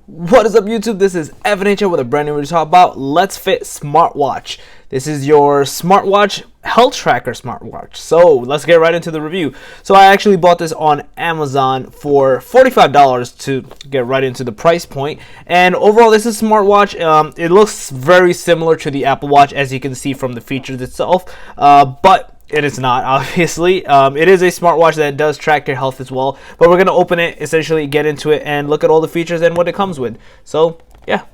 What is up, YouTube? This is Evan here with a brand new video to talk about Letsfit smartwatch. This is your smartwatch health tracker smartwatch. So let's get right into the review. So I actually bought this on Amazon for $45 to get right into the price point. And overall, this is a smartwatch. It looks very similar to the Apple Watch, as you can see from the features itself, but it is not, obviously. It is a smartwatch that does track your health as well. But we're going to open it, essentially get into it, and look at all the features and what it comes with. So, yeah,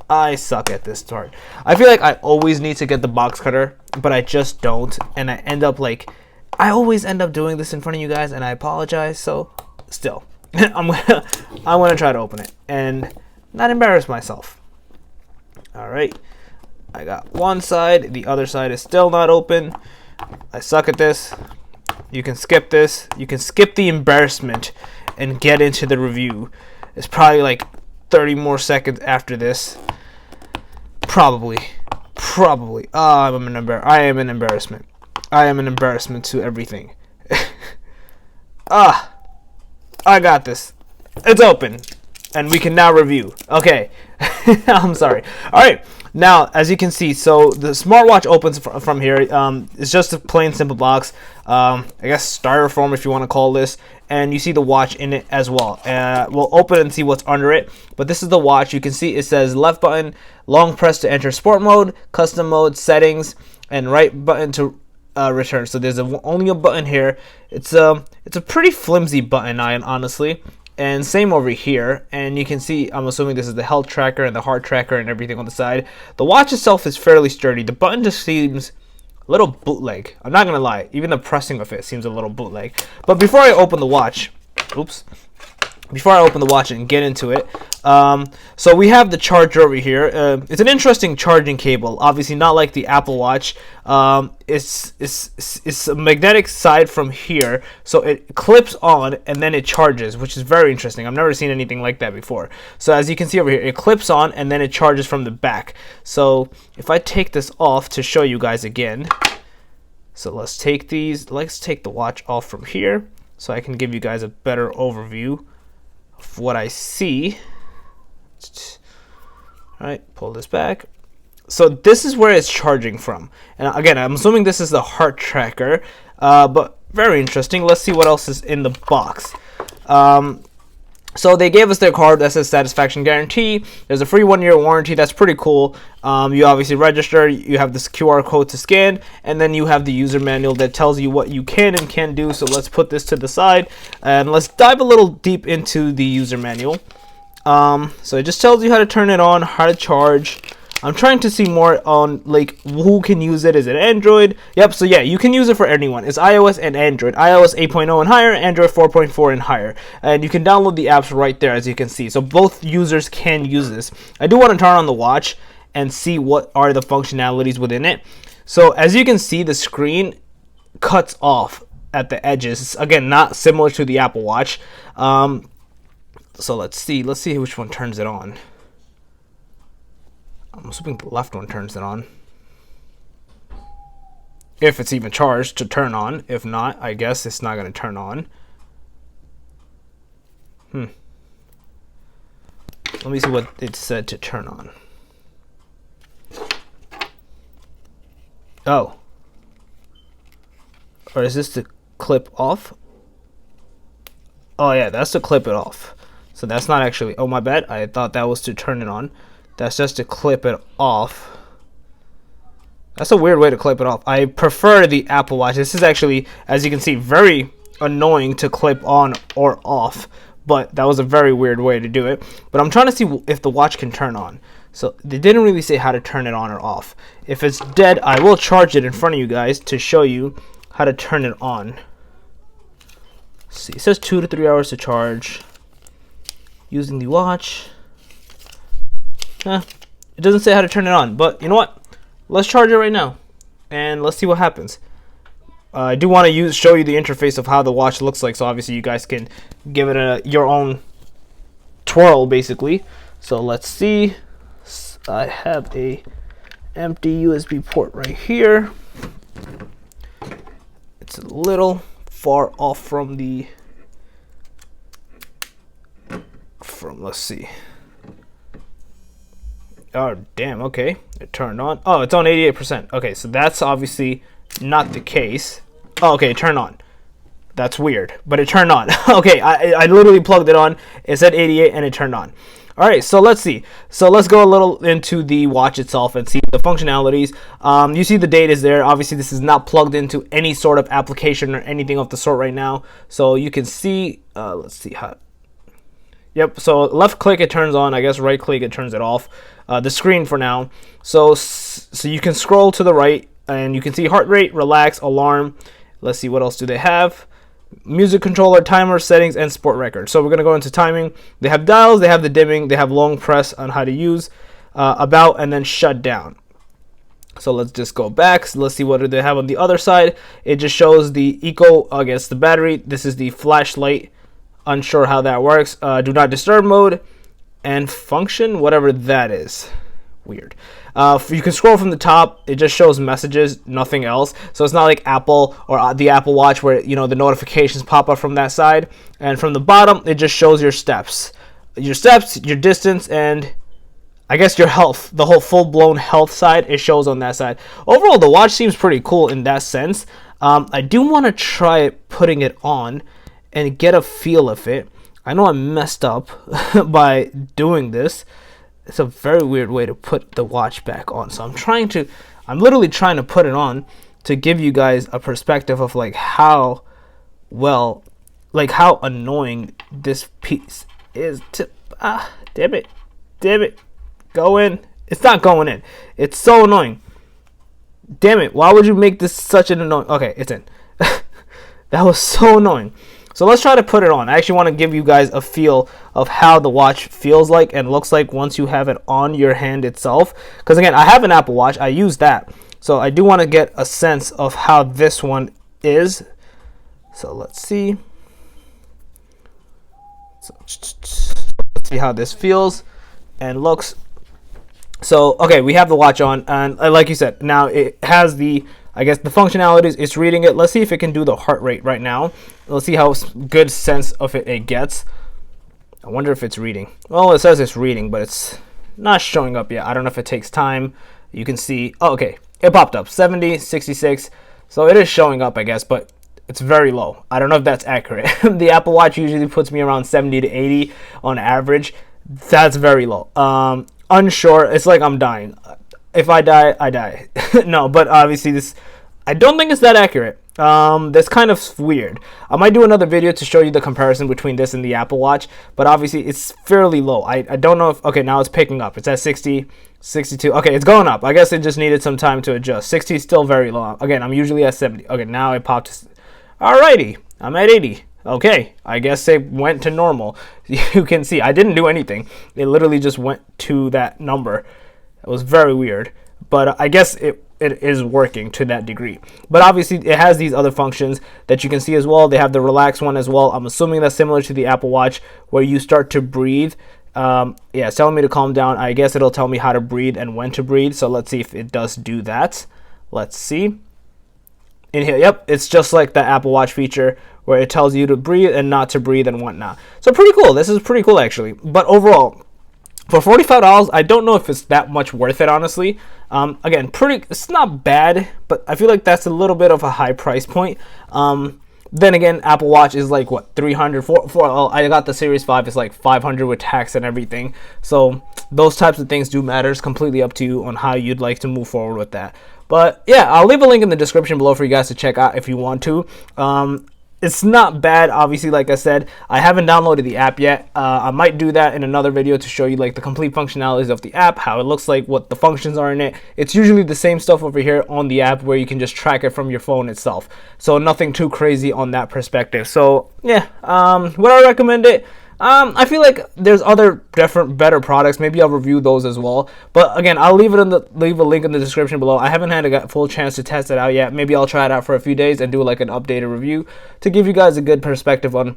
I suck at this part. I feel like I always need to get the box cutter, but I just don't. And I always end up doing this in front of you guys, and I apologize. So, still, I'm gonna try to open it and not embarrass myself. All right. I got one side. The other side is still not open. I suck at this. You can skip this. You can skip the embarrassment and get into the review. It's probably like 30 more seconds after this. Probably. I am an embarrassment. I am an embarrassment to everything. I got this. It's open. And we can now review. Okay. I'm sorry. All right. Now, as you can see, so the smartwatch opens from here. It's just a plain simple box. I guess styrofoam, if you want to call this. And you see the watch in it as well. We'll open it and see what's under it. But this is the watch. You can see it says left button, long press to enter sport mode, custom mode, settings, and right button to return. So there's only a button here. It's a pretty flimsy button, honestly. And same over here, and you can see, I'm assuming this is the health tracker and the heart tracker and everything on the side. The watch itself is fairly sturdy. The button just seems a little bootleg. I'm not gonna lie, even the pressing of it seems a little bootleg. But before I open the watch, and get into it, so we have the charger over here. It's an interesting charging cable. Obviously, not like the Apple Watch. It's a magnetic side from here, so it clips on and then it charges, which is very interesting. I've never seen anything like that before. So as you can see over here, it clips on and then it charges from the back. So if I take this off to show you guys again, so let's take the watch off from here so I can give you guys a better overview of what I see. All right, pull this back. So this is where it's charging from, and again, I'm assuming this is the heart tracker, but very interesting. Let's see what else is in the box. So they gave us their card that says satisfaction guarantee. There's a free 1-year warranty. That's pretty cool. You obviously register. You have this QR code to scan, and then you have the user manual that tells you what you can and can't do. So let's put this to the side, and let's dive a little deep into the user manual. So it just tells you how to turn it on, how to charge. I'm trying to see more on like who can use it. Is it Android? Yep, so yeah, you can use it for anyone. It's iOS and Android. iOS 8.0 and higher, Android 4.4 and higher. And you can download the apps right there, as you can see. So both users can use this. I do want to turn on the watch and see what are the functionalities within it. So as you can see, the screen cuts off at the edges. It's, again, not similar to the Apple Watch. So let's see which one turns it on. I'm assuming the left one turns it on. If it's even charged to turn on. If not, I guess it's not going to turn on. Let me see what it said to turn on. Oh. Or is this to clip off? Oh yeah, that's to clip it off. So that's not actually, oh my bad, I thought that was to turn it on. That's just to clip it off. That's a weird way to clip it off. I prefer the Apple Watch. This is actually, as you can see, very annoying to clip on or off. But that was a very weird way to do it. But I'm trying to see if the watch can turn on. So they didn't really say how to turn it on or off. If it's dead, I will charge it in front of you guys to show you how to turn it on. Let's see, it says 2 to 3 hours to charge. Using the watch. It doesn't say how to turn it on, but you know what? Let's charge it right now, and let's see what happens. I do want to show you the interface of how the watch looks like, so obviously you guys can give it your own twirl, basically. So let's see. I have a empty USB port right here. It's a little far off from let's see. Oh, damn, okay. It turned on. Oh, it's on 88%. Okay, so that's obviously not the case. Oh, okay, turn on. That's weird, but it turned on. Okay, I literally plugged it on. It said 88 and it turned on. All right, so let's see. So let's go a little into the watch itself and see the functionalities. You see the date is there. Obviously, this is not plugged into any sort of application or anything of the sort right now. So you can see, let's see how. Yep, so left click, it turns on. I guess right click, it turns it off. The screen for now. So you can scroll to the right and you can see heart rate, relax, alarm. Let's see, what else do they have? Music controller, timer, settings, and sport record. So we're going to go into timing. They have dials, they have the dimming, they have long press on how to use, about, and then shut down. So let's just go back. So let's see what do they have on the other side. It just shows the eco, I guess the battery. This is the flashlight. Unsure how that works. Do not disturb mode and function, whatever that is. Weird. You can scroll from the top. It just shows messages, nothing else. So it's not like Apple or the Apple Watch where, you know, the notifications pop up from that side. And from the bottom, it just shows your steps, your distance, and I guess your health. The whole full-blown health side, it shows on that side. Overall, the watch seems pretty cool in that sense. I do want to try putting it on and get a feel of it. I know I messed up by doing this. It's a very weird way to put the watch back on. So I'm literally trying to put it on to give you guys a perspective of like how annoying this piece is to, damn it, go in. It's not going in. It's so annoying. Damn it, why would you make this such an annoying, okay, it's in. That was so annoying. So let's try to put it on. I actually want to give you guys a feel of how the watch feels like and looks like once you have it on your hand itself. Because again, I have an Apple Watch. I use that. So I do want to get a sense of how this one is. So let's see. Let's see how this feels and looks. So, okay, we have the watch on. And like you said, now it has the, I guess, the functionalities. It's reading it. Let's see if it can do the heart rate right now. Let's see how good sense of it gets. I wonder if it's reading. Well, it says it's reading, but it's not showing up yet. I don't know if it takes time. You can see, oh, okay, it popped up, 70, 66. So it is showing up, I guess, but it's very low. I don't know if that's accurate. The Apple Watch usually puts me around 70 to 80 on average. That's very low. Unsure. It's like I'm dying. If I die, I die. No, but obviously this, I don't think it's that accurate. That's kind of weird. I might do another video to show you the comparison between this and the Apple Watch, but obviously it's fairly low. I don't know if, okay, now it's picking up. It's at 60, 62. Okay, it's going up. I guess it just needed some time to adjust. 60 is still very low. Again, I'm usually at 70. Okay, now it popped. Alrighty, I'm at 80. Okay, I guess it went to normal. You can see I didn't do anything. It literally just went to that number. It was very weird, but I guess it is working to that degree. But obviously it has these other functions that you can see as well. They have the relax one as well. I'm assuming that's similar to the Apple Watch where you start to breathe. Yeah, it's telling me to calm down. I guess it'll tell me how to breathe and when to breathe. So let's see if it does do that. Let's see. In here, yep, it's just like the Apple Watch feature where it tells you to breathe and not to breathe and whatnot. So pretty cool. This is pretty cool actually. But overall, for $45, I don't know if it's that much worth it, honestly. Again, it's not bad, but I feel like that's a little bit of a high price point. Then again, Apple Watch is like, what, 300? I got the Series 5, it's like 500 with tax and everything. So those types of things do matter. It's completely up to you on how you'd like to move forward with that. But yeah, I'll leave a link in the description below for you guys to check out if you want to. It's not bad, obviously. Like I said, I haven't downloaded the app yet. I might do that in another video to show you like the complete functionalities of the app, how it looks like, what the functions are in it. It's usually the same stuff over here on the app where you can just track it from your phone itself. So nothing too crazy on that perspective. So yeah, would I recommend it? I feel like there's other different better products. Maybe I'll review those as well. But again, I'll leave a link in the description below. I haven't had a full chance to test it out yet. Maybe I'll try it out for a few days and do like an updated review to give you guys a good perspective on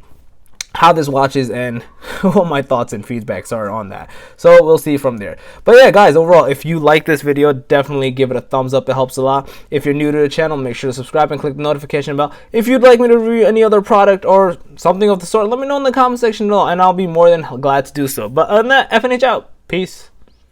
how this watch is and what my thoughts and feedbacks are on that. So we'll see from there. But yeah, guys, overall, if you like this video, definitely give it a thumbs up. It helps a lot. If you're new to the channel, make sure to subscribe and click the notification bell. If you'd like me to review any other product or something of the sort, let me know in the comment section below, and I'll be more than glad to do so. But other than that, FNH out. Peace.